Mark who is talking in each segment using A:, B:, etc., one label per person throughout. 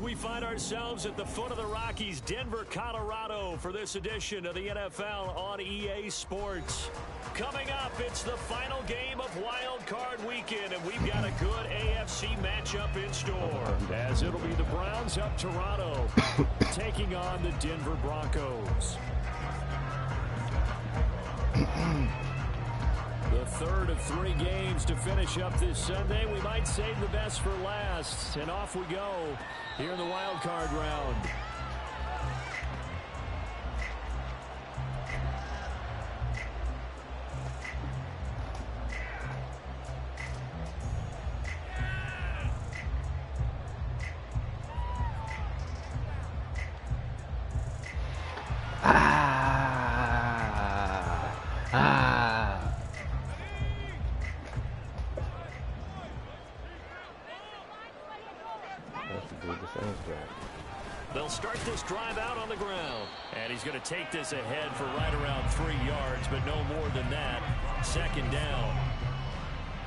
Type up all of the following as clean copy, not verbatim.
A: We find ourselves at the foot of the Rockies, Denver, Colorado, for this edition of the NFL on EA Sports. Coming up, it's the final game of Wild Card Weekend, and we've got a good AFC matchup in store, as it'll be the Browns of Toronto taking on the Denver Broncos. The third of 3 games to finish up this Sunday. We might save the best for last. And off we go here in the wild card round. They'll start this drive out on the ground. And he's going to take this ahead for right around 3 yards, but no more than that. Second down.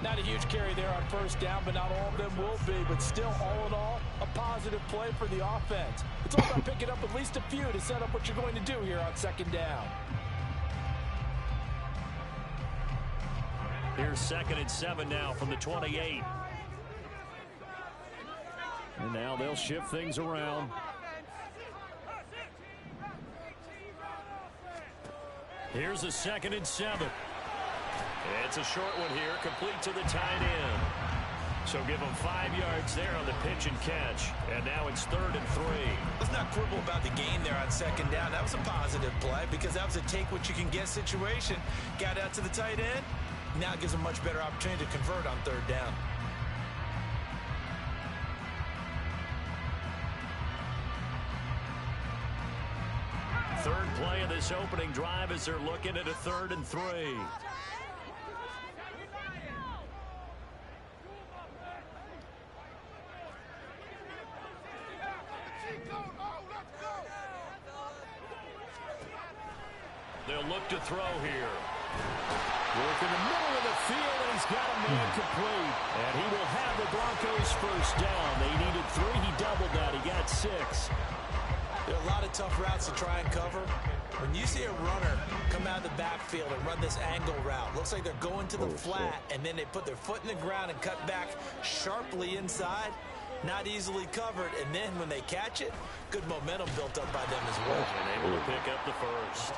B: Not a huge carry there on first down, but not all of them will be. But still, all in all, a positive play for the offense. It's all about picking up at least a few to set up what you're going to do here on second down.
A: Here's 2nd and 7 now from the 28. And now they'll shift things around. Here's a 2nd and 7. It's a short one here, complete to the tight end. So give them 5 yards there on the pitch and catch. And now it's 3rd and 3.
B: Let's not quibble about the gain there on second down. That was a positive play because that was a take-what-you-can-get situation. Got out to the tight end. Now it gives them a much better opportunity to convert on 3rd down.
A: Third play of this opening drive as they're looking at a 3rd and 3. They'll look to throw here. Work in the middle of the field, and he's got a man complete. And he will have the Broncos first down. They needed 3. He doubled that. He got 6.
B: There are a lot of tough routes to try and cover. When you see a runner come out of the backfield and run this angle route, looks like they're going to the flat, and then they put their foot in the ground and cut back sharply inside. Not easily covered, and then when they catch it, good momentum built up by them as well.
A: And able to pick up the first.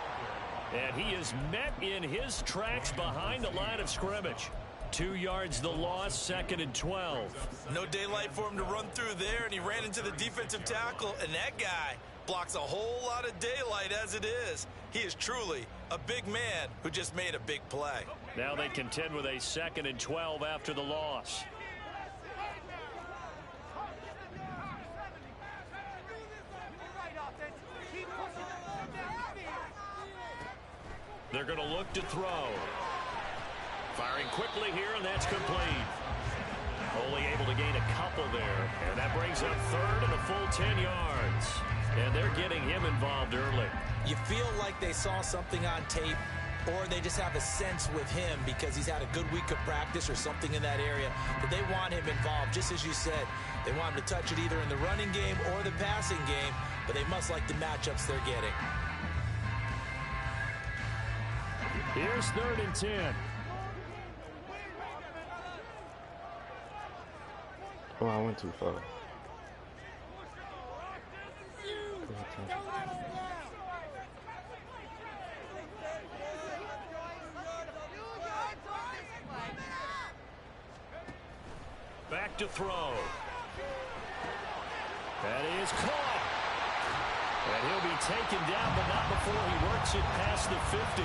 A: And he is met in his tracks behind the line of scrimmage. 2 yards the loss, 2nd and 12.
B: No daylight for him to run through there, and he ran into the defensive tackle, and that guy blocks a whole lot of daylight as it is. He is truly a big man who just made a big play.
A: Now they contend with a 2nd and 12 after the loss. They're going to look to throw. Firing quickly here, and that's complete. Only able to gain a couple there. And that brings up 3rd and a full 10 yards. And they're getting him involved early.
B: You feel like they saw something on tape, or they just have a sense with him because he's had a good week of practice or something in that area, but they want him involved, just as you said. They want him to touch it either in the running game or the passing game, but they must like the matchups they're getting.
A: Here's 3rd and 10.
C: Oh, I went too far.
A: Back to throw. That is caught. And he'll be taken down, but not before he works it past the 50.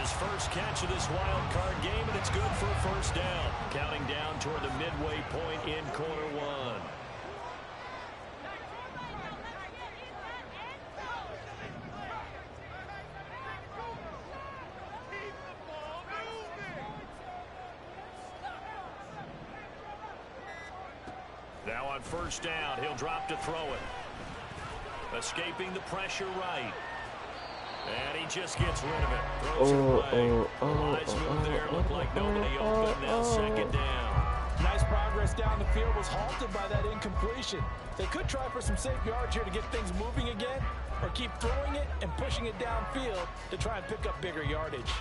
A: His first catch of this wild card game, and it's good for a first down. Counting down toward the midway point in quarter 1. Now on first down, he'll drop to throw it. Escaping the pressure right. And he just gets rid of it. Throws it away. Nice move there. Looked like nobody open. Now 2nd down.
B: Nice progress down down the field was halted by that incompletion. They could try for some safe yards here to get things moving again, or keep throwing it and pushing it downfield to try and pick up bigger yardage.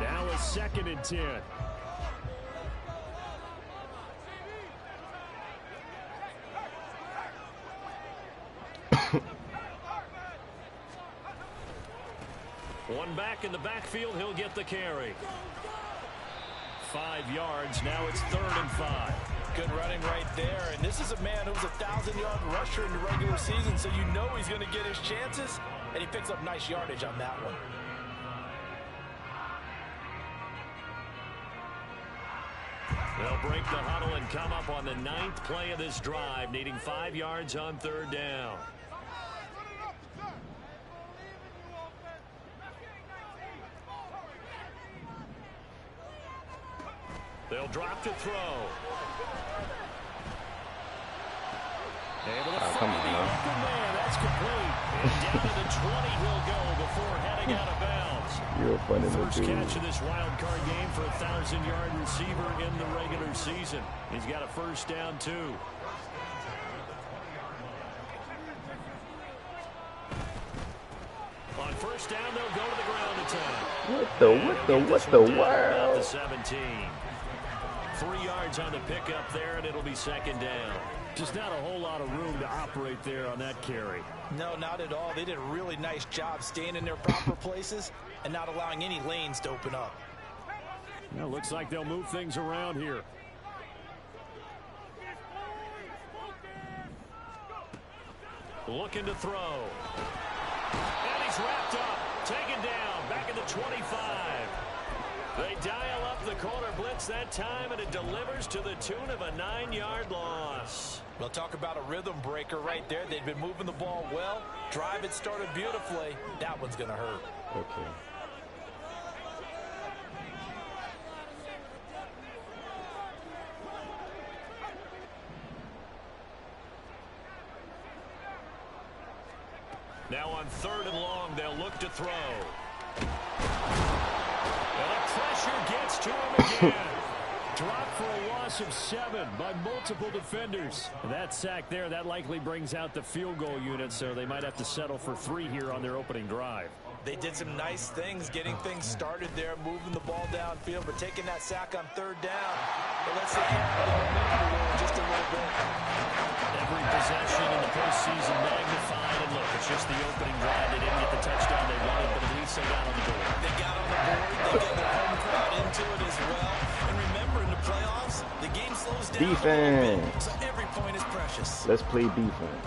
A: Now a 2nd and 10. One back in the backfield, he'll get the carry. 5 yards, now it's 3rd and 5.
B: Good running right there, and this is a man who's a 1,000-yard rusher in the regular season, so you know he's going to get his chances, and he picks up nice yardage on that one.
A: They'll break the huddle and come up on the 9th play of this drive, needing 5 yards on 3rd down. They'll drop to throw. Able to find the open man. That's complete. And down to the 20 he'll go before heading out of bounds.
C: You're funny.
A: First catch of this wild card game for a 1,000-yard receiver in the regular season. He's got a 1st down, too. On 1st down, they'll go to the ground attack.
C: What the world?
A: The 17. 3 yards on the pickup there, and it'll be 2nd down. Just not a whole lot of room to operate there on that carry.
B: No, not at all. They did a really nice job staying in their proper places and not allowing any lanes to open up.
A: Well, looks like they'll move things around here. Looking to throw. And he's wrapped up. Taken down. Back at the 25. They dial up the corner blitz that time, and it delivers to the tune of a 9-yard loss.
B: We'll talk about a rhythm breaker right there. They've been moving the ball well. Drive it started beautifully. That one's going to hurt.
C: Okay.
A: Now on 3rd and long, they'll look to throw. And the pressure gets to him again. Dropped for a loss of 7 by multiple defenders. That sack there, that likely brings out the field goal unit, so they might have to settle for 3 here on their opening drive.
B: They did some nice things getting things started there, moving the ball downfield, but taking that sack on 3rd down. It lets the momentum roll just a little bit.
A: Every possession in the postseason magnified, and look, it's just the opening drive. They didn't get the touchdown they wanted, but at least they got on the board.
B: They got on the board. They got their home crowd into it as well. And remember, in the playoffs, the game slows down
C: Defense.
B: a little bit, so every point is precious.
C: Let's play defense.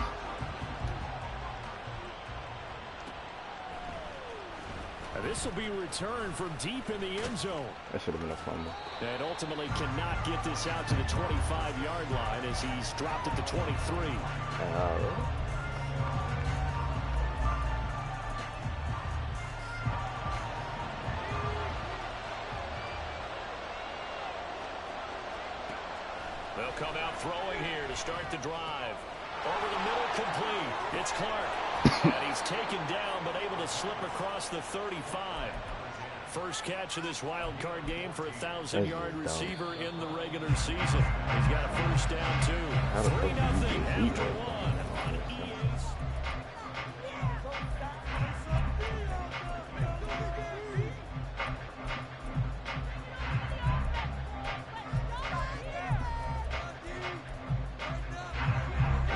A: This will be returned from deep in the end zone.
C: That should have been a fumble.
A: And ultimately cannot get this out to the 25-yard line as he's dropped at the 23. They'll come out throwing here to start the drive. Over the middle, complete. It's Clark. And he's taken down, but able to slip across the 35. First catch of this wild card game for a 1,000-yard receiver in the regular season. He's got a 1st down, too. 3-0 after 1 on EA's.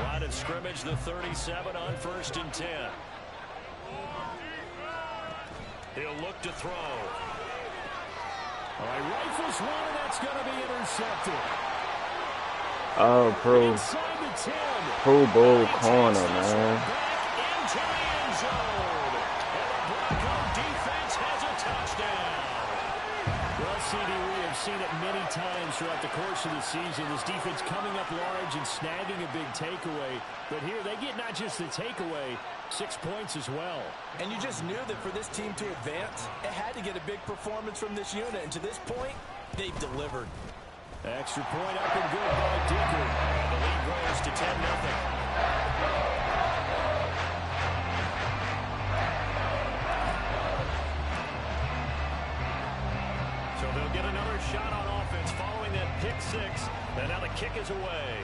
A: Line of scrimmage, the 37 on 1st and 10. He'll look to throw. All right, rifles one, and that's going to be intercepted.
C: Oh, Pro Bowl corner, man.
A: Into the end zone. And the Bronco defense has a touchdown. Well, CD, we have seen it many times throughout the course of the season. This defense coming up large and snagging a big takeaway. But here they get not just the takeaway, 6 points as well.
B: And you just knew that for this team to advance, it had to get a big performance from this unit. And to this point, they've delivered.
A: Extra point up and good by Dicker. And the lead grows to 10-0. another shot on offense following that pick six. And now the kick is away.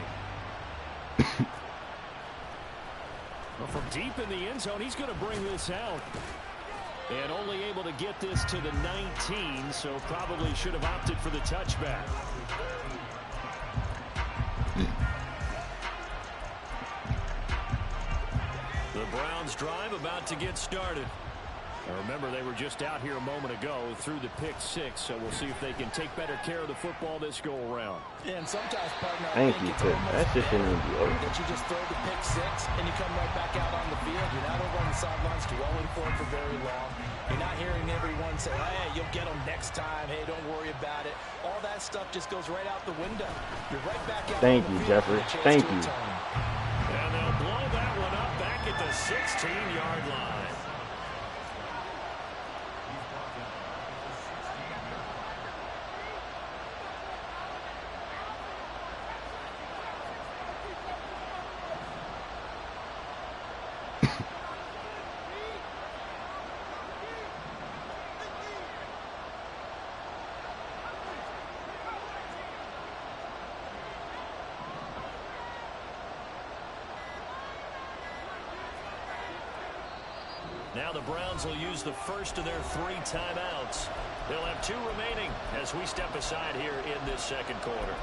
A: Well, from deep in the end zone, he's going to bring this out. And only able to get this to the 19, so probably should have opted for the touchback. The Browns drive about to get started. Now remember, they were just out here a moment ago through the pick six, so we'll see if they can take better care of the football this go around.
B: And sometimes, partner,
C: Thank you, Coach. That just shouldn't even be over.
B: That you just throw the pick six and you come right back out on the field. You're not over on the sidelines dwelling for it for very long. You're not hearing everyone say, hey, you'll get them next time. Hey, don't worry about it. All that stuff just goes right out the window. You're right back out.
C: Thank you, Jeffrey. Thank you.
A: And they'll blow that one up back at the 16-yard line. Now the Browns will use the first of their 3 timeouts. They'll have 2 remaining as we step aside here in this second quarter.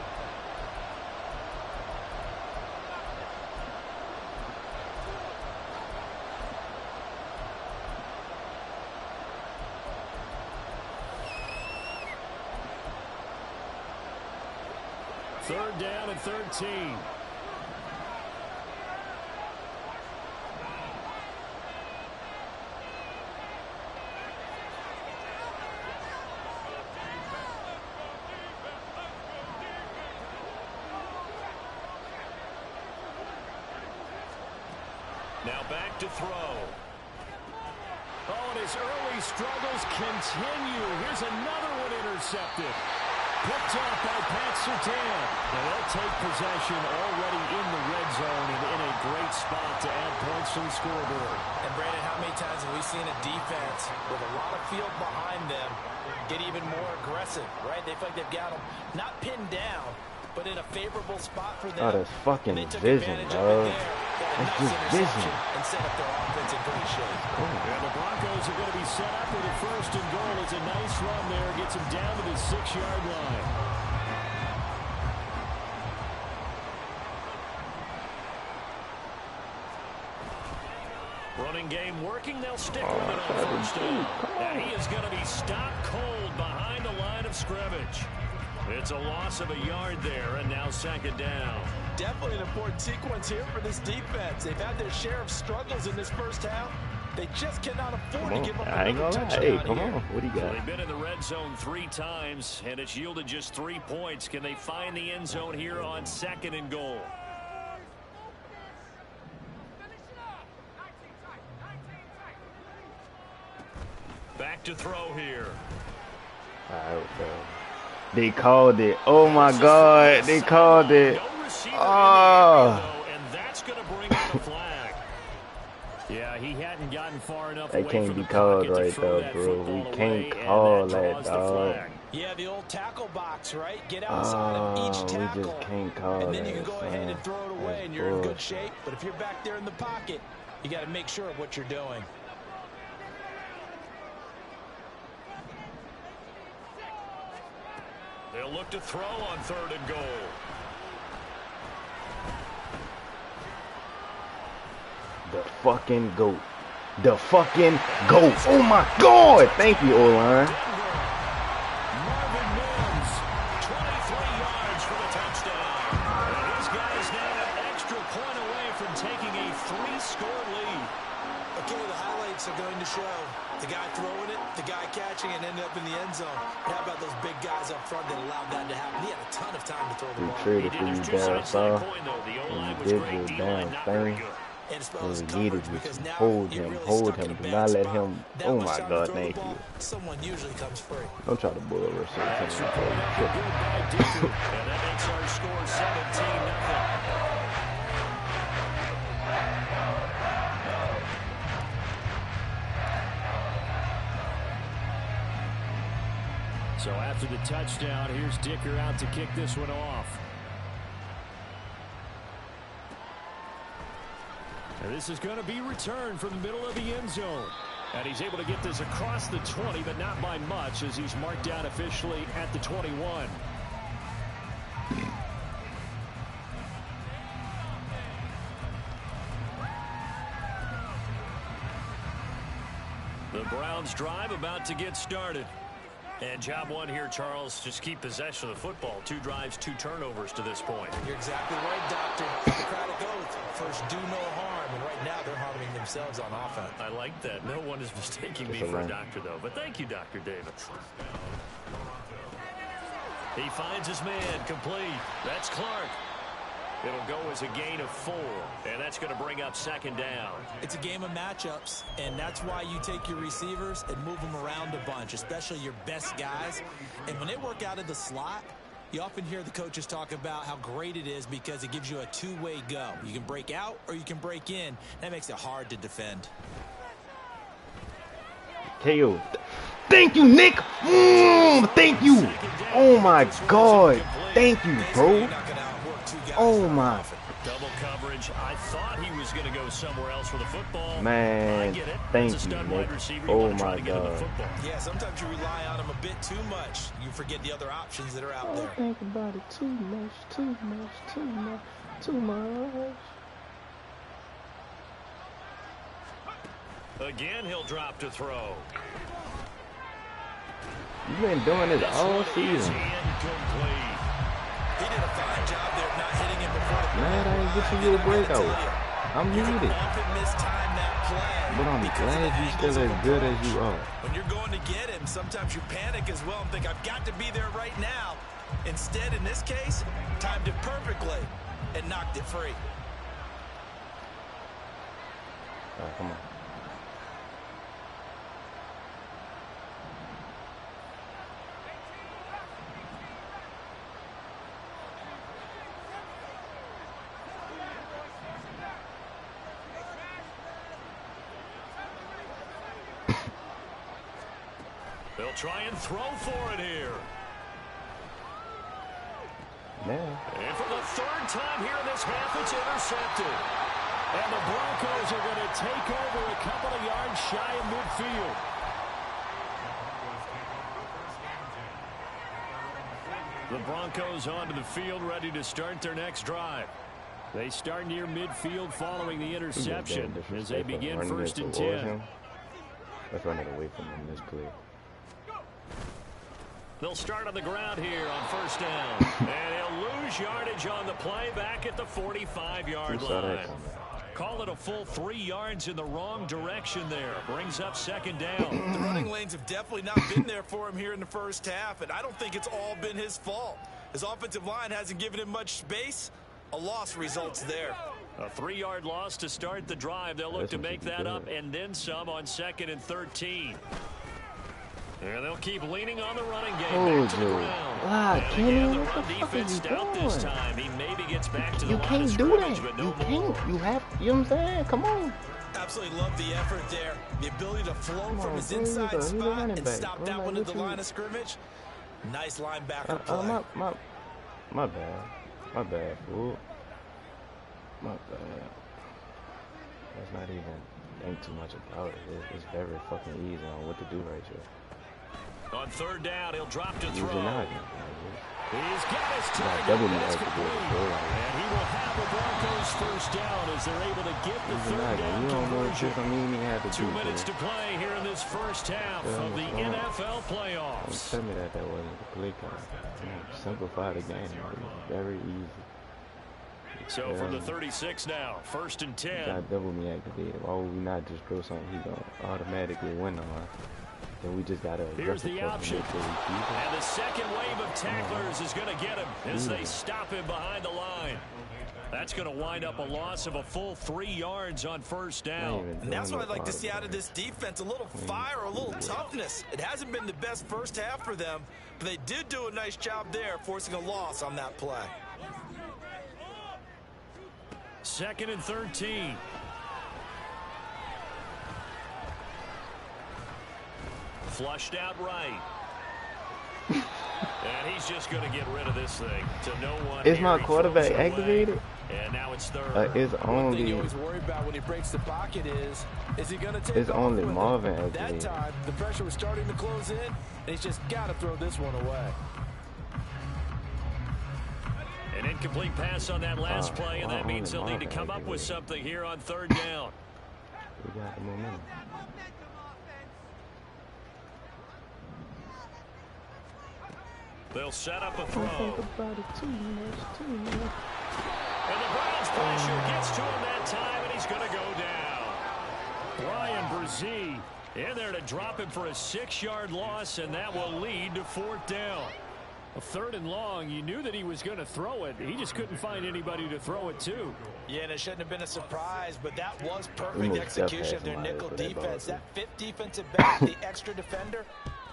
A: Third down and 13. Now back to throw. Oh, and his early struggles continue. Here's another one intercepted. Picked off by Pat Surtain. And they'll take possession already in the red zone and in a great spot to add points to the scoreboard.
B: And Brandon, how many times have we seen a defense with a lot of field behind them get even more aggressive, right? They feel like they've got them not pinned down, but in a favorable spot for them.
C: Oh, that's fucking vision, bro. That's just vision.
B: And set up their offense in great shape.
C: Oh.
A: And the Broncos are going to be set up with a first and goal. It's a nice run there. Gets them down to the 6-yard line. Running game working. They'll stick with it on first down. And he is going to be stopped cold behind the line of scrimmage. It's a loss of a yard there, and now second down.
B: Definitely an important sequence here for this defense. They've had their share of struggles in this first half. They just cannot afford to give up another touchdown.
C: Hey, come on. What do you got?
A: Well, they've been in the red zone 3 times, and it's yielded just 3 points. Can they find the end zone here on second and goal? Back to throw here.
C: All right, bro. They called it. Oh my God, they called it. Oh.
A: And that's going to bring out a flag. Yeah, he hadn't gotten far enough
C: That
A: away
C: can't
A: from
C: be
A: the
C: called
A: pocket to
C: right
A: throw
C: though,
A: that
C: bro.
A: football
C: We can't
A: away,
C: call
A: and
C: that,
A: draws the
C: dog.
A: flag.
B: Yeah, the old tackle box, right? Get outside of each tackle.
C: We just can't call
B: and then you can
C: that,
B: go
C: son.
B: ahead and throw it away,
C: That's
B: and you're in good
C: bullshit.
B: shape. But if you're back there in the pocket, you got to make sure of what you're doing.
A: They'll look to throw on third and goal.
C: The fucking GOAT. The fucking GOAT. Oh my God. Thank you, O-line.
A: Marvin Mims, 23 yards for the touchdown. And his guys now an extra point away from taking a 3-score lead.
B: Okay, the highlights are going to show the guy throwing it, the guy catching it, and ended up in the end zone. How about those big guys up front that allowed that to happen? He had a ton of time to throw the
C: We
B: ball.
C: traded for you, down south.
A: And
C: Did your damn thing.
B: And as well
C: What
B: as
C: we needed
B: coverage,
C: was
B: because now
C: hold
B: you're
C: him,
B: really
C: hold
B: stuck in
C: him.
B: a
C: Do
B: bad
C: not let
B: spot.
C: him.
B: That
C: Oh
B: much
C: my
B: time to
C: God,
B: throw the
C: thank
B: ball,
C: you.
B: Someone usually comes free.
C: Don't try to bull over
A: Extra point after good by Dieter. And that makes our score 17-0. So after the touchdown, here's Dicker out to kick this one off. And this is going to be returned from the middle of the end zone. And he's able to get this across the 20, but not by much, as he's marked down officially at the 21. The Browns drive about to get started. And job one here, Charles, just keep possession of the football. 2 drives, 2 turnovers to this point.
B: You're exactly right, Doctor. The crowd of goats. First, do no harm. And right now, they're harming themselves on offense.
A: I like that. No one is mistaking me for a doctor, though. But thank you, Dr. Davis. He finds his man complete. That's Clark. It'll go as a gain of 4, and that's going to bring up second down.
B: It's a game of matchups, and that's why you take your receivers and move them around a bunch, especially your best guys. And when they work out of the slot, you often hear the coaches talk about how great it is because it gives you a 2-way go. You can break out or you can break in. That makes it hard to defend.
C: KO. Thank you, Nick. Thank you. Oh, my God. Thank you, bro. Oh, my.
A: Double coverage. I thought he was going to go somewhere else for the football.
C: Man, thank you, Nick. Oh, my God.
B: Yeah, sometimes you rely on him a bit too much. You forget the other options that are out there.
C: Think about it too much, too much, too much, too much.
A: Again, he'll drop to throw.
C: You've been doing this all season.
B: He did a fine job there of not hitting him before the
C: Man, I ain't getting you a breakout. I'm muted. But I'm glad you're still as good as you are.
B: When you're going to get him, sometimes you panic as well and think, I've got to be there right now. Instead, in this case, timed it perfectly and knocked it free.
C: All right, come on.
A: They'll try and throw for it here.
C: Man.
A: And for the 3rd time here in this half, it's intercepted. And the Broncos are going to take over a couple of yards shy of midfield. The Broncos onto the field, ready to start their next drive. They start near midfield following the interception as they begin 1st and 10.
C: Let's run it away from him this play.
A: They'll start on the ground here on 1st down. And he'll lose yardage on the play back at the 45-yard line. Call it a full 3 yards in the wrong direction there. Brings up 2nd down.
B: The running lanes have definitely not been there for him here in the first half, and I don't think it's all been his fault. His offensive line hasn't given him much space. A loss results there.
A: A 3-yard loss to start the drive. They'll look to make that up and then some on 2nd and 13. And they'll keep leaning on the running game back to the ground.
C: Wow, Kenny, what the fuck are you
A: doing? This time. He maybe gets back to the
C: you can't do that. You can't. You have, you know what I'm saying? Come on.
B: Absolutely love the effort there. The ability to flow from his inside spot and stop that one at the line of scrimmage. Nice linebacker play.
C: My bad. My bad, fool. My bad. Let's not even think too much about it. It's very fucking easy on what to do right here.
A: On 3rd down, he'll drop to throw. He's got his target. That's complete. And he will have the Broncos 1st down as they're able to get the 3rd down conversion. 2 minutes to play here in this first half of the NFL playoffs.
C: Tell me that wasn't the play card. Simplify the game. Very easy.
A: So from the 36 now, 1st and 10.
C: Got double me activated. Why would we not just throw something he's going to automatically win on? Then we just got to.
A: Here's the option. And the second wave of tacklers is going to get him as they stop him behind the line. That's going to wind up a loss of a full 3 yards on 1st down.
B: And that's what I'd like to see out of this defense. A little fire, a little toughness. It hasn't been the best first half for them, but they did do a nice job there, forcing a loss on that play.
A: 2nd and 13. Flushed out right. And he's just going to get rid of this thing to no one.
C: Is my quarterback activated?
A: And now it's third.
C: It's
B: One thing you
C: only.
B: always worry about when he breaks the pocket is he going to take
C: It's
B: off
C: only
B: with
C: Marvin
B: it?
C: activated.
B: That time, the pressure was starting to close in, and he's just got to throw this one away.
A: An incomplete pass on that last play, and that means they'll need to come up with something here on third down.
C: We got the momentum.
A: They'll set up a throw.
C: Think about it too much, too much.
A: And the Browns pressure gets to him that time, and he's going to go down. Brian Brzee in there to drop him for a 6-yard loss, and that will lead to fourth down. A third and long, you knew that he was going to throw it. He just couldn't find anybody to throw it to.
B: Yeah, and it shouldn't have been a surprise, but that was perfect execution of their nickel defense. That fifth defensive back, the extra defender,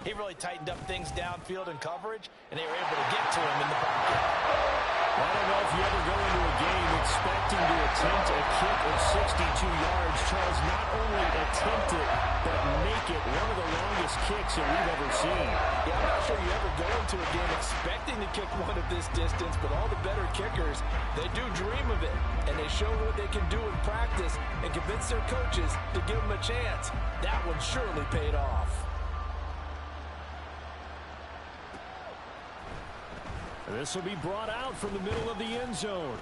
B: he really tightened up things downfield in coverage, and they were able to get to him in the pocket.
A: I don't know if you ever go into a game expecting to attempt a kick of 62 yards. Charles, not only attempt it, but make it one of the longest kicks that we've ever seen.
B: Yeah, I'm not sure you ever go into a game expecting to kick one of this distance, but all the better kickers, they do dream of it, and they show what they can do in practice and convince their coaches to give them a chance. That one surely paid off.
A: This will be brought out from the middle of the end zone.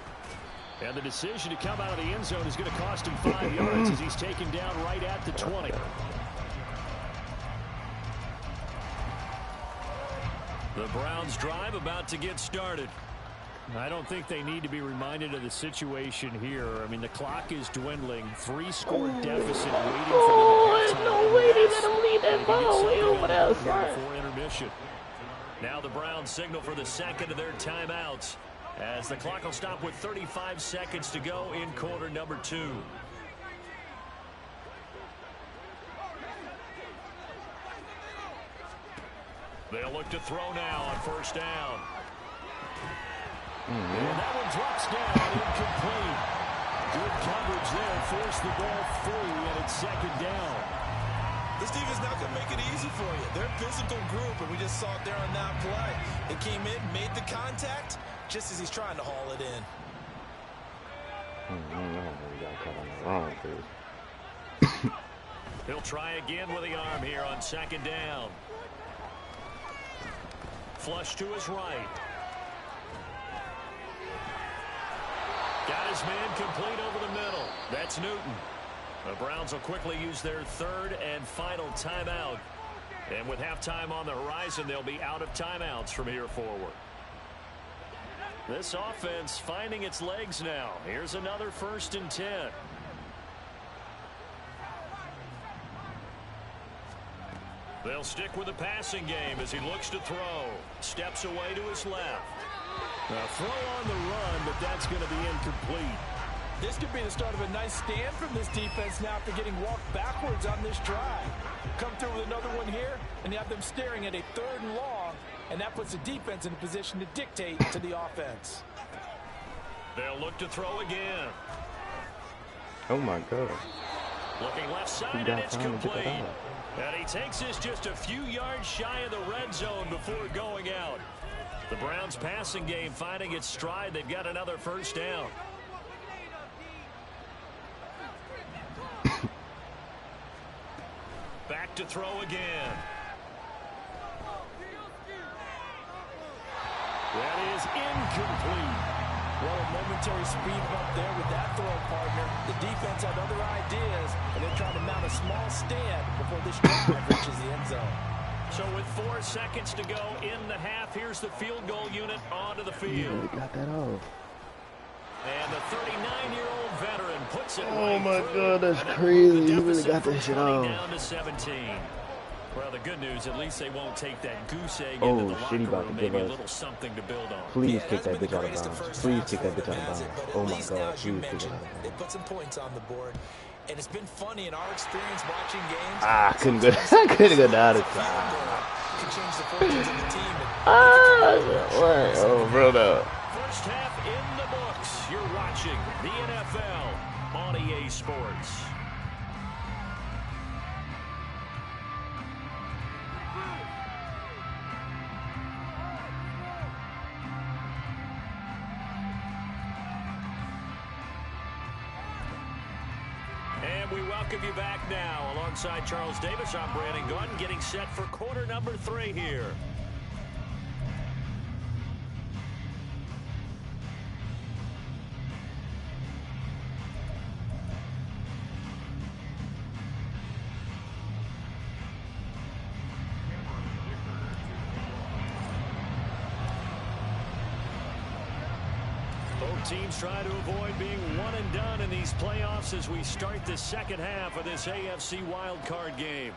A: And the decision to come out of the end zone is going to cost him 5 yards as he's taken down right at the 20. The Browns drive about to get started. I don't think they need to be reminded of the situation here. I mean, the clock is dwindling. 3-score deficit waiting for them.
C: There's no way they let him lead that ball way over there, son.
A: Before intermission. Now the Browns signal for the second of their timeouts as the clock will stop with 35 seconds to go in quarter number 2. They'll look to throw now on first down. And that one drops down, incomplete. Good coverage there, forced the ball free, and it's second down.
B: This defense not going to make it easy for you. They're a physical group, and we just saw it there on that play. It came in, made the contact, just as he's trying to haul it in.
A: He'll try again with the arm here on second down. Flush to his right. Got his man complete over the middle. That's Newton. The Browns will quickly use their third and final timeout. And with halftime on the horizon, they'll be out of timeouts from here forward. This offense finding its legs now. Here's another 1st and 10. They'll stick with the passing game as he looks to throw. Steps away to his left. A throw on the run, but that's going to be incomplete.
B: This could be the start of a nice stand from this defense now after getting walked backwards on this drive. Come through with another one here, and you have them staring at a 3rd and long, and that puts the defense in a position to dictate to the offense.
A: They'll look to throw again.
C: Oh, my God.
A: Looking left side, and it's complete. And he takes this just a few yards shy of the red zone before going out. The Browns passing game finding its stride. They've got another first down. Back to throw again. That is incomplete.
B: Well, a momentary speed bump there with that throw partner. The defense had other ideas, and they're trying to mount a small stand before this drive reaches the end zone.
A: So with 4 seconds to go in the half, here's the field goal unit onto the field.
C: You really got that off.
A: And the 39-year-old veteran puts it
C: Oh,
A: right
C: my
A: through.
C: God, that's
A: And that
C: crazy.
A: moved the
C: You really
A: deficit
C: got that
A: from
C: shit
A: 20
C: off.
A: down to 17. Well, the good news, at least they won't take that goose egg
C: Oh,
A: into the
C: shit, he
A: locker
C: about
A: room.
C: to give
A: Maybe a
C: us.
A: little something to build on.
C: Please kick that bitch out of bounds. Please kick that bitch out of bounds. Oh, my God. Please kick it out of
B: They
C: bounds.
B: put some points on the board, and it's been funny in our experience watching games.
C: I couldn't go. I couldn't go down the side.
B: Can change the fortunes of the team.
C: What? Oh, brother.
A: First half in the books. You're watching the NFL on EA Sports. we welcome you back now. Alongside Charles Davis, I'm Brandon Gunn, getting set for quarter number 3 here. Both teams try to avoid being one and done in these playoffs as we start the second half of this AFC wildcard game.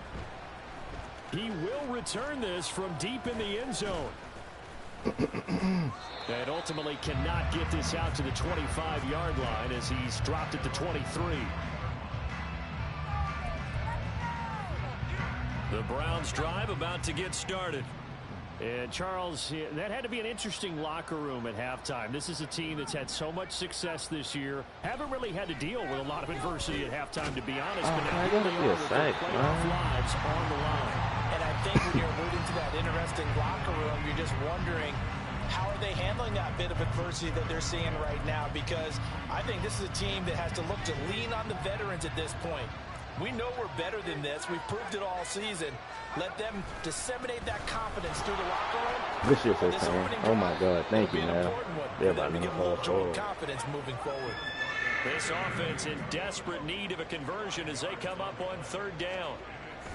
A: He will return this from deep in the end zone. And ultimately cannot get this out to the 25-yard line as he's dropped it to 23. The Browns drive about to get started. And Charles, that had to be an interesting locker room at halftime. This is a team that's had so much success this year. Haven't really had to deal with a lot of adversity at halftime, to be honest. But now
C: gotta be a sack,
A: playoff lives on the line.
B: And I think when you're alluding to that interesting locker room, you're just wondering, how are they handling that bit of adversity that they're seeing right now? Because I think this is a team that has to look to lean on the veterans at this point. We know we're better than this. We've proved it all season. Let them disseminate that confidence through the locker room.
C: Good shit, first time. Oh my God, thank you, man.
B: They're about to get a little joint confidence moving forward.
A: This offense in desperate need of a conversion as they come up on 3rd down.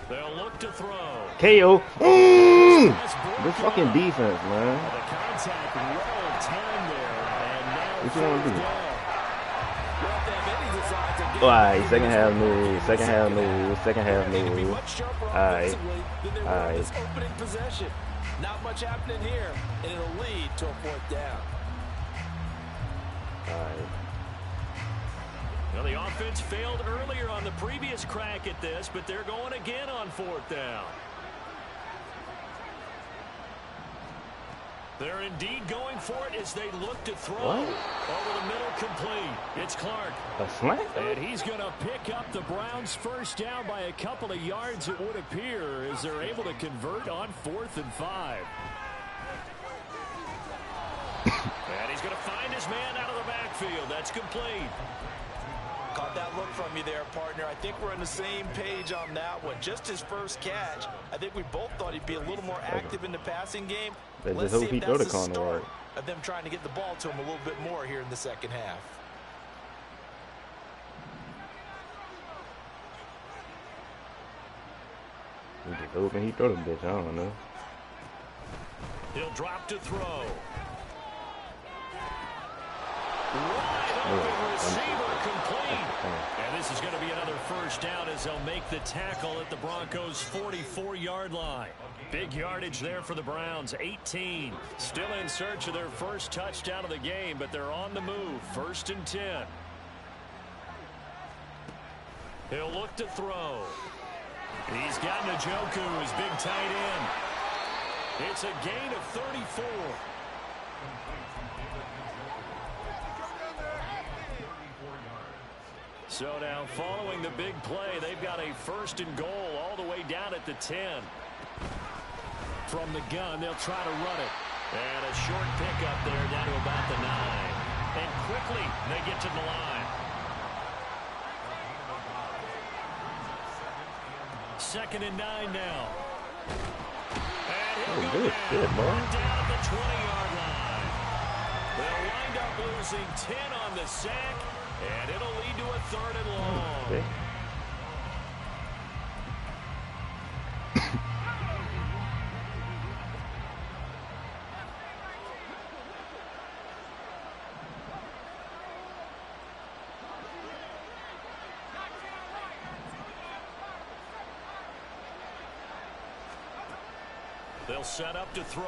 A: They'll look to throw.
C: KO. The fucking defense, man.
A: The contact well timed there, and now
C: what you want to do?
A: Well,
C: alright, second half move, second half move, second half move. Alright. Alright.
B: Opening possession. Not much happening here, and it'll lead to a 4th down.
C: Alright.
A: Well, the offense failed earlier on the previous crack at this, but they're going again on 4th down. They're indeed going for it as they look to throw.
C: What?
A: Over the middle, complete. It's Clark.
C: A smack?
A: And he's going to pick up the Browns' first down by a couple of yards, it would appear, as they're able to convert on 4th and 5. And he's going to find his man out of the backfield. That's complete.
B: Caught that look from you there, partner. I think we're on the same page on that one. Just his first catch. I think we both thought he'd be a little more active in the passing game.
C: Let's see if that's the start
B: of them trying to get the ball to him a little bit more here in the second half.
C: He just open, he throw the bitch, I don't know.
A: He'll drop to throw. Wide open receiver complete. And this is going to be another first down as they'll make the tackle at the Broncos' 44-yard line. Big yardage there for the Browns, 18. Still in search of their first touchdown of the game, but they're on the move, 1st and 10. He'll look to throw. He's got Njoku, his big tight end. It's a gain of 34. So now following the big play, they've got a 1st and goal all the way down at the 10. From the gun, they'll try to run it. And a short pickup there down to about the 9. And quickly they get to the line. 2nd and 9 now. And he'll go down at the 20-yard line. They'll wind up losing 10 on the sack. And it'll lead to a 3rd and long.
C: Okay.
A: They'll set up to throw.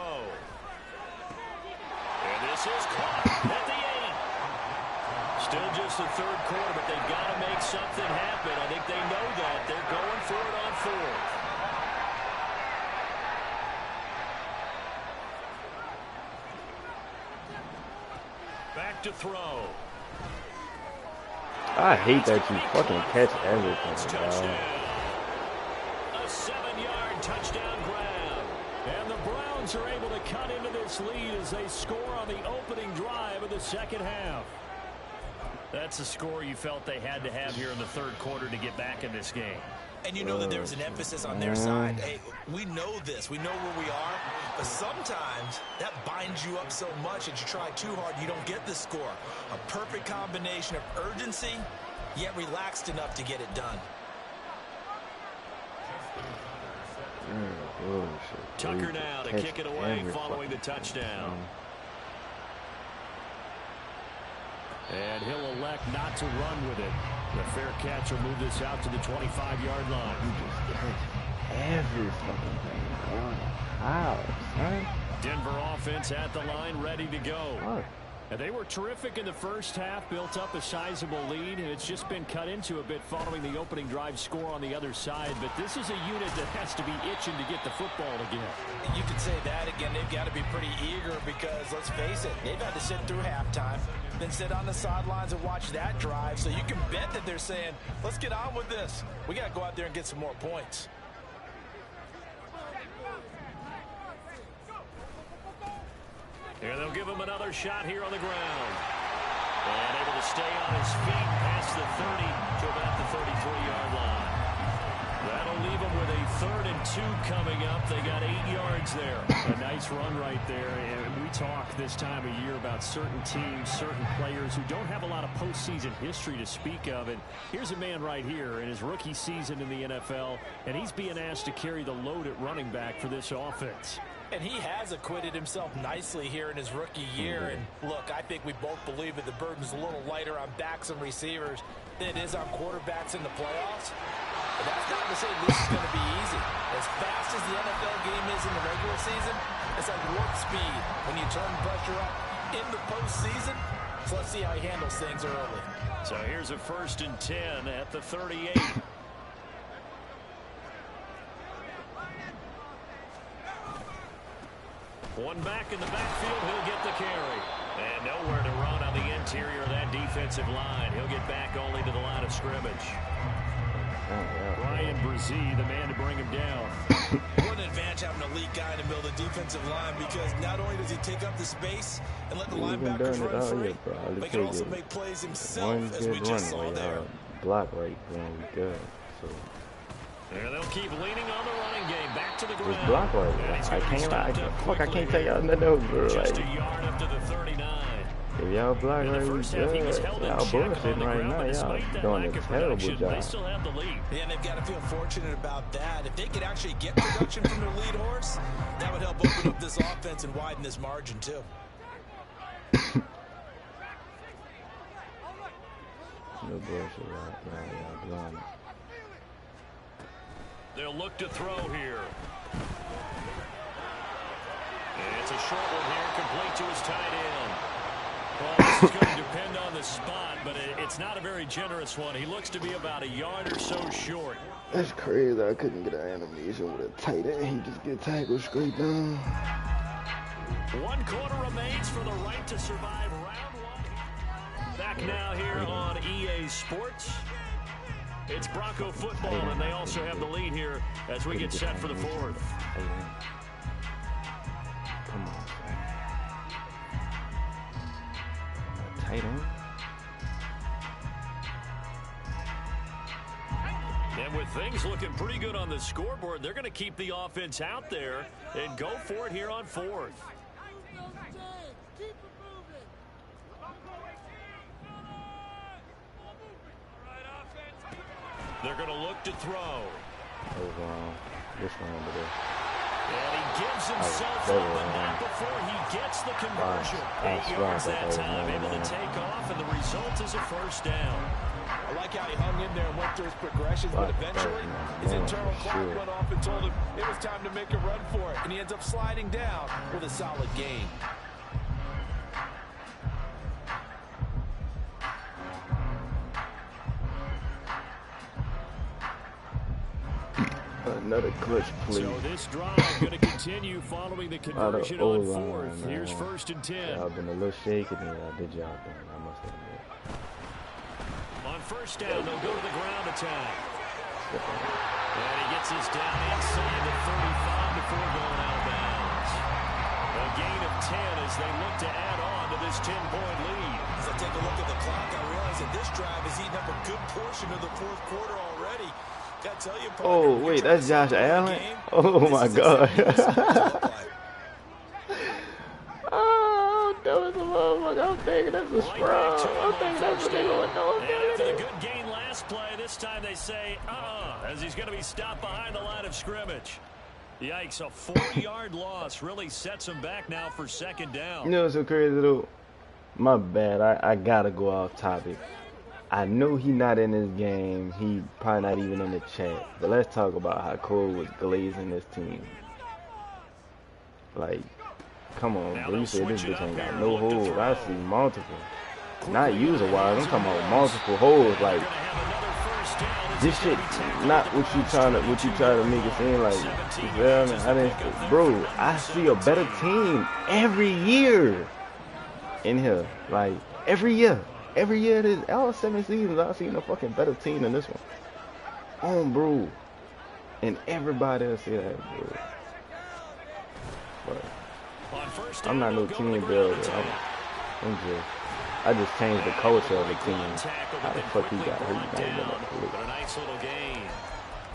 A: And this is caught at the 8. Still just the 3rd quarter, but they've got to make something happen. I think they know that. They're going for it on 4th. Back to throw.
C: I hate that you fucking catch everything, bro.
A: A 7-yard touchdown grab. And the Browns are able to cut into this lead as they score on the opening drive of the second half. That's a score you felt they had to have here in the third quarter to get back in this game.
B: And you know that there's an emphasis on their side. Hey, we know this. We know where we are. But sometimes that binds you up so much that you try too hard, you don't get the score. A perfect combination of urgency, yet relaxed enough to get it done.
A: Tucker now to kick it away following the touchdown. And he'll elect not to run with it. The fair catch will move this out to the 25-yard line.
C: You just catch every fucking thing, bro. How, son?
A: Denver offense at the line, ready to go.
C: What?
A: And they were terrific in the first half, built up a sizable lead, and it's just been cut into a bit following the opening drive score on the other side. But this is a unit that has to be itching to get the football again.
B: You could say that again. They've got to be pretty eager because, let's face it, they've had to sit through halftime, then sit on the sidelines and watch that drive. So you can bet that they're saying, let's get on with this. We got to go out there and get some more points.
A: Here they'll give him another shot here on the ground. And able to stay on his feet past the 30 to about the 33-yard line. That'll leave him with a 3rd and 2 coming up. They got 8 yards there. A nice run right there. And we talk this time of year about certain teams, certain players who don't have a lot of postseason history to speak of. And here's a man right here in his rookie season in the NFL, and he's being asked to carry the load at running back for this offense.
B: And he has acquitted himself nicely here in his rookie year. And look, I think we both believe that the burden's a little lighter on backs and receivers than it is on quarterbacks in the playoffs. But that's not to say this is going to be easy. As fast as the NFL game is in the regular season, it's like warp speed when you turn pressure up in the postseason. So let's see how he handles things early.
A: So here's a 1st and 10 at the 38. One back in the backfield, he'll get the carry. And nowhere to run on the interior of that defensive line. He'll get back only to the line of scrimmage. Ryan Brzee, the man to bring him down.
B: What an advantage having an elite guy in the middle of the defensive line, because not only does he take up the space and let the linebackers run free, but he can also make plays himself, as we just saw there.
C: Block right when we good. So.
A: And they'll keep leaning on the running game. Back to the ground.
C: Just block right. I can't tell y'all nothing else, bro.
A: Just a yard up to the 39.
C: If y'all block right, we good. Y'all bullshitting right now. Y'all doing a terrible job.
A: They still have the lead.
B: Yeah, and they've got to feel fortunate about that. If they could actually get production from their lead horse, that would help open up this offense and widen this margin, too.
C: No bullshit right now. Y'all blowing it.
A: They'll look to throw here. And it's a short one here, complete to his tight end. Well, this is going to depend on the spot, but it's not a very generous one. He looks to be about a yard or so short.
C: That's crazy. I couldn't get an animation with a tight end. He just get tackled straight down.
A: 1 quarter remains for the right to survive round 1. Back now here on EA Sports. It's Bronco football, and they also have the lead here as we get set for the 4th.
C: Come on, man. Tight end.
A: And with things looking pretty good on the scoreboard, they're going to keep the offense out there and go for it here on 4th. They're going to look to throw.
C: This one over there.
A: And he gives himself up, but not before he gets the conversion. 8 yards that time, able to take off, and the result is a 1st down.
B: I like how he hung in there and went through his progressions, but eventually his internal clock went off and told him it was time to make a run for it, and he ends up sliding down with a solid gain.
C: Another clutch, please.
A: So this drive going to continue following the conversion on 4th. Here's 1st and 10.
C: Y'all been a little shaky than y'all did y'all thing, I must admit.
A: On 1st down, they'll go to the ground attack. And he gets his down inside the 35 before going out of bounds. A gain of 10 as they look to add on to this 10-point lead.
B: As I take a look at the clock, I realize that this drive is eating up a good portion of the fourth quarter already. Got to tell you, partner,
C: Oh, wait, that's Josh Allen? Oh, my God. Oh, that was a motherfucker. I'm thinking that's a scrub. I'm thinking that's what they going to do.
A: After the good gain last play, this time they say, as he's going to be stopped behind the line of scrimmage. Yikes, a 40-yard loss really sets him back now for second down.
C: You know what's so crazy, though? My bad. I got to go off topic. I know he not in this game. He probably not even in the chat. But let's talk about how Cole was glazing this team. Like, come on, bro. You said this bitch ain't got no holes. I see multiple. Not user-wise. I'm talking about multiple holes. Like, this shit not what you trying to make it seem like. You feel me? Bro, I see a better team every year in here. Like, every year. Every year, all 7 seasons, I've seen a fucking better team than this one. Bro. And everybody will say that, bro. But I'm not no team builder. I just changed the culture of the team. How the fuck he got hurt? Not even a clue.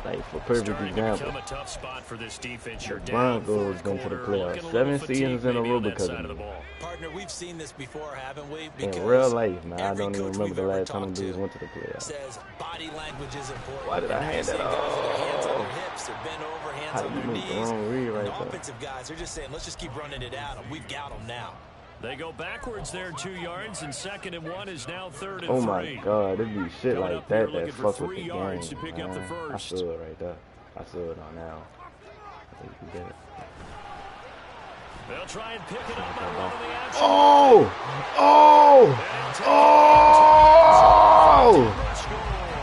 C: Like, for perfect example, the Broncos been to the playoffs 7 seasons in a row because of me.
B: Partner, we've seen this before, haven't we?
C: In real life, man, I don't even remember the last time the dudes went to the playoffs.
B: Says body language is important.
C: Why did I hand that off? How did you make the wrong read right there?
B: Offensive guys, they're just saying, let's just keep running it at them. We've got them now.
A: They go backwards there 2 yards, and 2nd and 1 is now 3rd and 3.
C: Oh my God, it be shit like that that fuck with the game, man. I saw it right there. I saw it on now.
A: They'll try and pick it up on one of the action.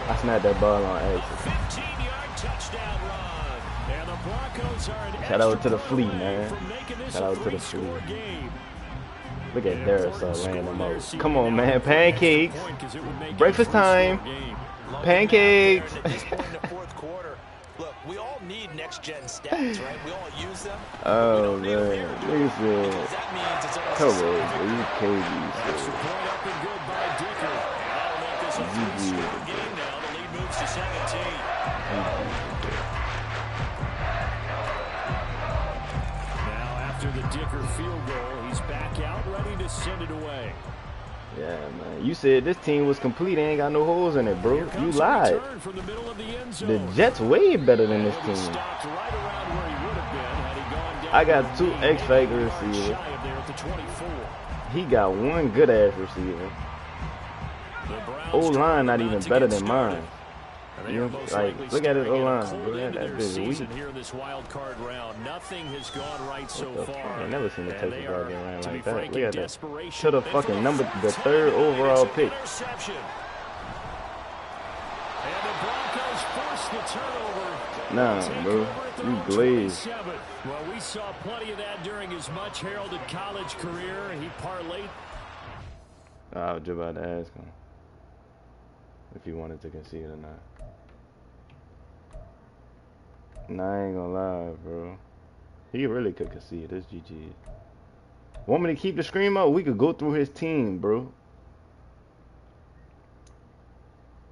C: I snapped that ball on accident.
A: 15-yard touchdown run. And the Broncos are an
C: Shout out to the fleet, man. Shout out to the fleet. Look at Darius laying them out. Come on, man. Pancakes. Breakfast time. Pancakes.
B: Look, we all need next-gen stats, right? We all use them.
C: Oh, man. Look at this. Come on, man. You KD.
A: After the Dicker field goal, he's back out, ready to send it away.
C: Yeah, man. You said this team was complete. Ain't got no holes in it, bro. You lied. The Jets way better than this team. I got 2 X-Factor receivers. He got 1 good-ass receiver. O-line not even better than mine. You know, like, look at his O-line. Look at that bitch weak.
A: Here in this wild card round, nothing has gone right so far.
C: I never seen the Texas guy get ran like that. Look at that. To the fucking the 3rd overall pick.
A: And the Broncos force the turnover.
C: Nah, bro. You glazed.
A: Well, we saw plenty of that during his much heralded college career. He parlayed.
C: I was just about to ask him if he wanted to concede or not. Nah, I ain't gonna lie, bro. He really could concede. This GG. Want me to keep the scream out? We could go through his team, bro.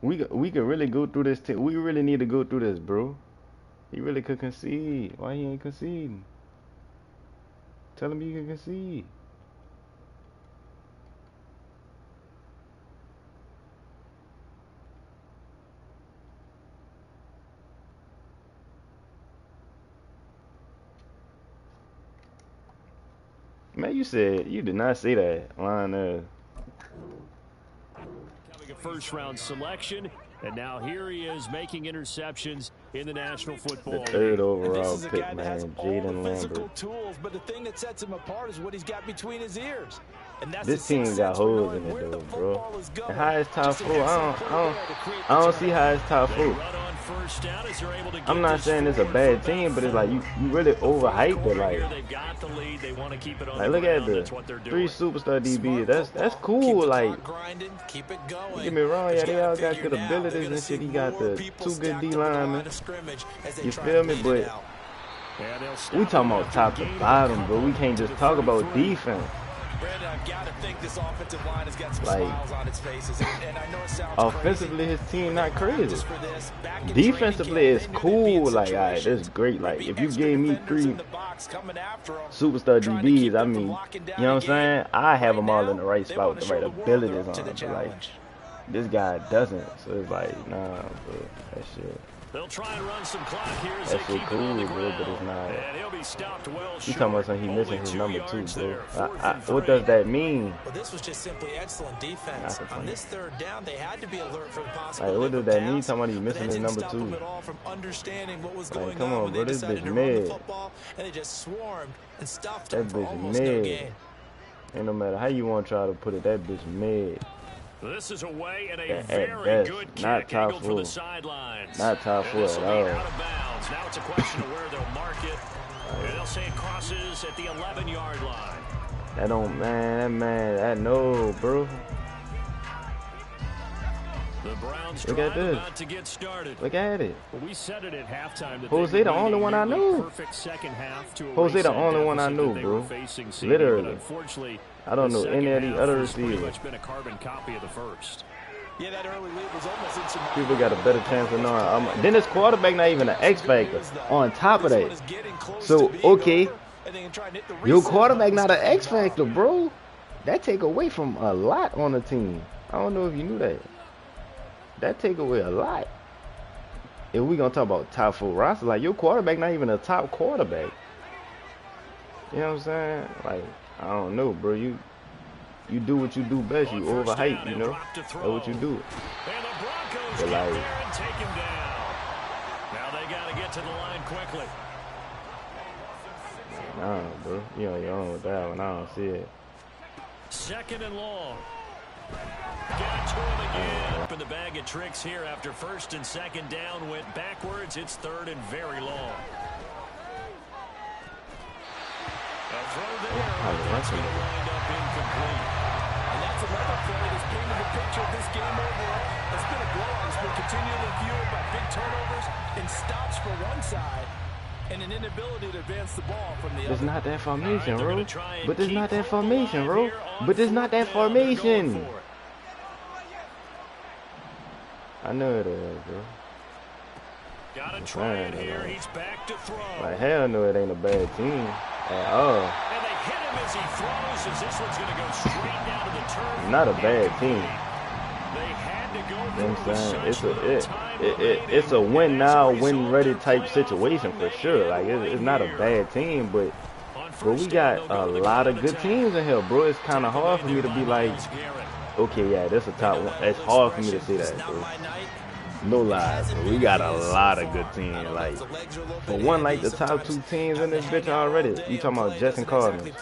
C: We could really go through this team. We really need to go through this, bro. He really could concede. Why he ain't conceding? Tell him he can concede. Man, you did not say that line there.
A: Becoming a first-round selection, and now here he is making interceptions in the National Football League.
C: The 3rd overall pick, man, Jaden
B: Lambert. Tools, but the thing that sets him apart is what he's got between his ears. And that's
C: this team got holes in it, though, bro. And how is top 4? I don't see how it's top 4. I'm not saying it's a bad team, but it's like you really overhyped it. Like look at the 3 superstar DBs. That's cool. Like, don't get me wrong, yeah, they all got good abilities and shit. He got the 2 good D linemen. You feel me? But we talking about top to bottom, bro. We can't just talk about defense.
B: Brandon, I've got to think this offensive line has got some smiles on its faces. And I know it sounds
C: offensively,
B: crazy.
C: his team not crazy. Defensively, it's cool. Like, all right, that's great. Like, if you gave me 3 superstar DBs, I mean, you know what I'm saying? I have them all in the right spot with the right abilities on them. But, like, this guy doesn't. So it's like, nah, bro, that shit.
A: They'll try and run some clock here as
C: That
A: they
C: shit
A: keep
C: cool,
A: it on the
C: bro,
A: ground.
C: but it's not.
A: And he'll be stopped well
C: You talking about something he missing his number 2, bro. What does that mean?
B: Well, this was just simply excellent defense. On this 3rd down, they had to be alert for the possibility.
C: Like, what does that mean? Talking about he missing his number 2.
B: From understanding what was
C: Like,
B: going
C: come on, bro, this bitch mid.
B: And they just swarmed and stuffed
C: That
B: him for
C: bitch
B: almost no
C: mid.
B: gain.
C: And no matter how you want to try to put it, that bitch mid.
A: This is away and a
C: At
A: very
C: best,
A: good
C: not
A: kick
C: top
A: angled for the
C: 4.
A: sidelines.
C: Not top 4
A: This
C: at
A: will be
C: all.
A: out of bounds. Now it's a question of where they'll mark it. And they'll say it crosses at the 11-yard line.
C: That don't, that no, bro.
A: The Browns
C: Look at this.
A: about to get started.
C: Look at it.
A: Well, we said it at halftime that
C: Jose, the only one I knew.
A: Perfect second half to
C: Jose, the only one I knew, bro. Literally.
A: Unfortunately,
C: I don't know any of the other receivers.
A: Much been a carbon copy of the first.
B: Yeah, that early lead was almost insurmountable.
C: People got a better chance of knowing. Then this quarterback not even an X factor. On top of that, so okay, your quarterback not an X factor, bro. That take away from a lot on the team. I don't know if you knew that. That take away a lot. If we gonna talk about top 4 roster, like your quarterback not even a top quarterback. You know what I'm saying? Like, I don't know, bro. You do what you do best. You overhype, you know. That's what you do.
A: And the Broncos
C: but
A: get
C: like,
A: there and take him down. Now they got to get to the line quickly.
C: nah, bro. You on your own with that one. I don't see it.
A: 2nd and long. Got to him again. Up in the bag of tricks here after 1st and 2nd down. Went backwards. It's 3rd and very long. A throw there. That's going to wind up incomplete.
B: And that's another play that's painted the picture of this game overall. It's been a blowout. It's been continually fueled by big turnovers and stops for one side and an inability to advance the ball from the other.
C: It's not that formation, bro. But it's not that formation, bro. But it's not that formation. I know it is, bro.
A: Got to try it here. He's back to throw.
C: Like, hell no, it ain't a bad team at all.
A: And they hit him as he throws, as this one's going to go straight down to the turf.
C: Not a bad team.
A: They had to go
C: You know what I'm saying? It's a win now, win ready type situation for sure. Like, it's not a bad team, but we got a lot of good teams in here, bro. It's kind of hard for me to be like, okay, yeah, that's a top one. It's hard for me to say that, bro. No lies, bro. We got a lot of good teams. Like, for one, like the top 2 teams in this bitch already. You talking about Jets and Cardinals?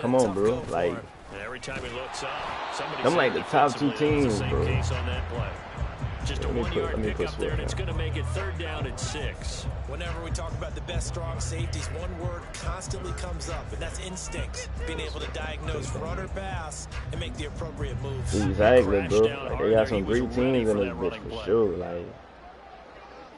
C: Come on, bro. Like,
A: every time he looks up,
C: them like the top 2 teams, bro.
A: Just a 1-yard pickup there, and it's going to make it 3rd down and 6.
B: Whenever we talk about the best strong safeties, one word constantly comes up, and that's instinct. Being able to diagnose run or pass and make the appropriate moves.
C: Exactly, bro. Like, they got some great teams in this bitch for sure. Like,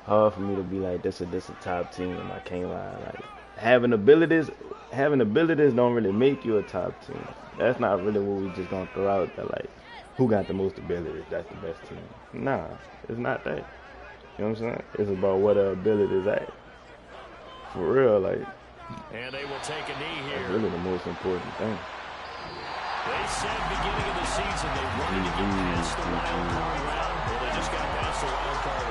C: hard for me to be like, this is a top team. I can't lie. Like, having abilities don't really make you a top team. That's not really what we just gonna throw out there. Like, who got the most abilities? That's the best team. Nah, it's not that. You know what I'm saying? It's about what the ability is at. For real, like.
A: And they will take a knee here.
C: That's really the most important thing.
A: They said beginning of the season they wanted to get past the wild card round. Well, they just got past the wild card round.